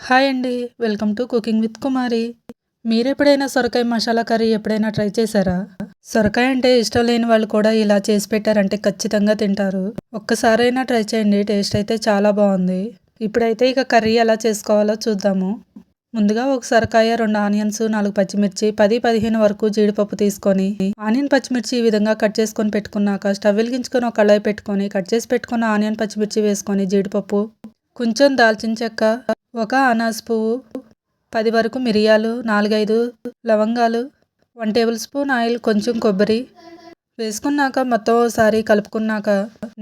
Hi అండి. Welcome to cooking with కుమారి. మీరెప్పుడైనా సొరకాయ మసాలా కర్రీ ఎప్పుడైనా ట్రై చేశారా? సొరకాయ అంటే ఇష్టం లేని వాళ్ళు కూడా ఇలా చేసి పెట్టారంటే ఖచ్చితంగా తింటారు. ఒక్కసారైనా ట్రై చేయండి. టేస్ట్ అయితే చాలా బాగుంది. ఇప్పుడైతే ఇక కర్రీ ఎలా చేసుకోవాలో చూద్దాము. ముందుగా ఒక సొరకాయ, 2 ఆనియన్స్, 4 పచ్చిమిర్చి, 10-15 వరకు జీడిపప్పు తీసుకొని ఆనియన్ పచ్చిమిర్చి ఈ విధంగా కట్ చేసుకొని పెట్టుకున్నాక స్టవ్ వెలిగించుకొని ఒక కళాయి పెట్టుకొని కట్ చేసి పెట్టుకున్న ఆనియన్ పచ్చిమిర్చి వేసుకొని జీడిపప్పు, కొంచెం దాల్చిన చెక్క, ఒక అనాస పువ్వు, 10 వరకు మిరియాలు, 4-5 లవంగాలు, 1 టేబుల్ స్పూన్ ఆయిల్, కొంచెం కొబ్బరి వేసుకున్నాక మొత్తం ఒకసారి కలుపుకున్నాక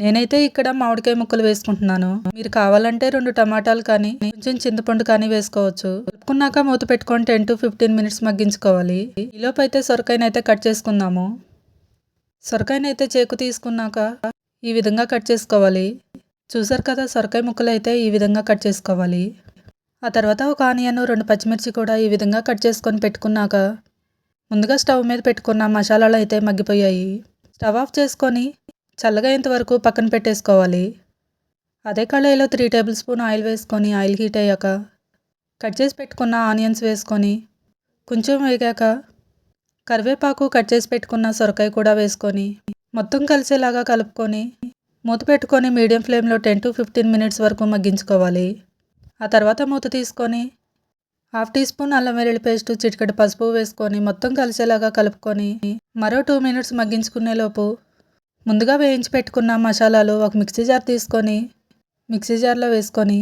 నేనైతే ఇక్కడ మామిడికాయ ముక్కలు వేసుకుంటున్నాను. మీరు కావాలంటే 2 టమాటాలు కానీ కొంచెం చింతపండు కానీ వేసుకోవచ్చు. కలుపుకున్నాక మూత పెట్టుకొని 10-15 మినిట్స్ మగ్గించుకోవాలి. ఈలోపు అయితే సొరకాయనైతే కట్ చేసుకుందాము. సొరకాయనైతే చేకు తీసుకున్నాక ఈ విధంగా కట్ చేసుకోవాలి. చూసారు కదా, సొరకాయ ముక్కలు అయితే ఈ విధంగా కట్ చేసుకోవాలి. ఆ తర్వాత ఒక ఆనియన్, 2 పచ్చిమిర్చి కూడా ఈ విధంగా కట్ చేసుకొని పెట్టుకున్నాక ముందుగా స్టవ్ మీద పెట్టుకున్న మసాలాలు అయితే మగ్గిపోయాయి. స్టవ్ ఆఫ్ చేసుకొని చల్లగా అయ్యేంతవరకు పక్కన పెట్టేసుకోవాలి. అదే కళాయిలో 3 టేబుల్ స్పూన్ ఆయిల్ వేసుకొని ఆయిల్ హీట్ అయ్యాక కట్ చేసి పెట్టుకున్న ఆనియన్స్ వేసుకొని కొంచెం వేగాక కరివేపాకు, కట్ చేసి పెట్టుకున్న సొరకాయ కూడా వేసుకొని మొత్తం కలిసేలాగా కలుపుకొని మూత పెట్టుకొని మీడియం ఫ్లేమ్లో 10-15 మినిట్స్ వరకు మగ్గించుకోవాలి. ఆ తర్వాత మూత తీసుకొని 1/2 టీ స్పూన్ అల్లం వెల్లుల్లి పేస్ట్, చిటికెడు పసుపు వేసుకొని మొత్తం కలిసేలాగా కలుపుకొని మరో 2 మినిట్స్ మగ్గించుకునే లోపు ముందుగా వేయించి పెట్టుకున్న మసాలాలు ఒక మిక్సీ జార్ తీసుకొని మిక్సీ జార్లో వేసుకొని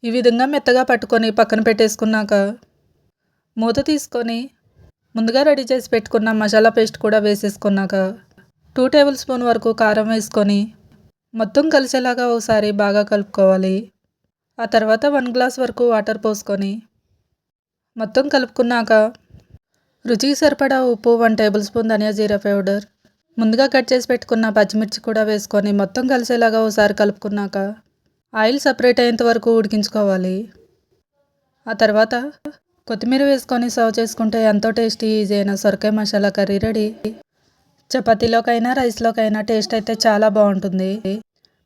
ఈ విధంగా మెత్తగా పట్టుకొని పక్కన పెట్టేసుకున్నాక మూత తీసుకొని ముందుగా రెడీ చేసి పెట్టుకున్న మసాలా పేస్ట్ కూడా వేసేసుకున్నాక 2 టేబుల్ స్పూన్ వరకు కారం వేసుకొని మొత్తం కలిసేలాగా ఒకసారి బాగా కలుపుకోవాలి. ఆ తర్వాత 1 గ్లాస్ వరకు వాటర్ పోసుకొని మొత్తం కలుపుకున్నాక రుచికి సరిపడా ఉప్పు, 1 టేబుల్ స్పూన్ ధనియా జీరా పౌడర్, ముందుగా కట్ చేసి పెట్టుకున్న పచ్చిమిర్చి కూడా వేసుకొని మొత్తం కలిసేలాగా ఒకసారి కలుపుకున్నాక ఆయిల్ సపరేట్ అయ్యేంత వరకు ఉడికించుకోవాలి. ఆ తర్వాత కొత్తిమీర వేసుకొని సర్వ్ చేసుకుంటే ఎంతో టేస్టీ ఈజీ అయిన సొరకాయ మసాలా కర్రీ రెడీ. చపాతీలోకైనా రైస్లోకైనా టేస్ట్ అయితే చాలా బాగుంటుంది.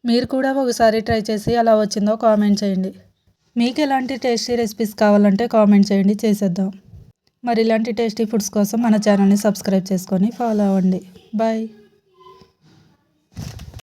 మీరు కూడా ఒకసారి ట్రై చేసి ఎలా వచ్చిందో కామెంట్ చేయండి. మీకు ఎలాంటి టేస్టీ రెసిపీస్ కావాలంటే కామెంట్ చేయండి, చేసేద్దాం. మరి ఇలాంటి టేస్టీ ఫుడ్స్ కోసం మన ఛానల్ని సబ్స్క్రైబ్ చేసుకొని ఫాలో అవ్వండి. బాయ్.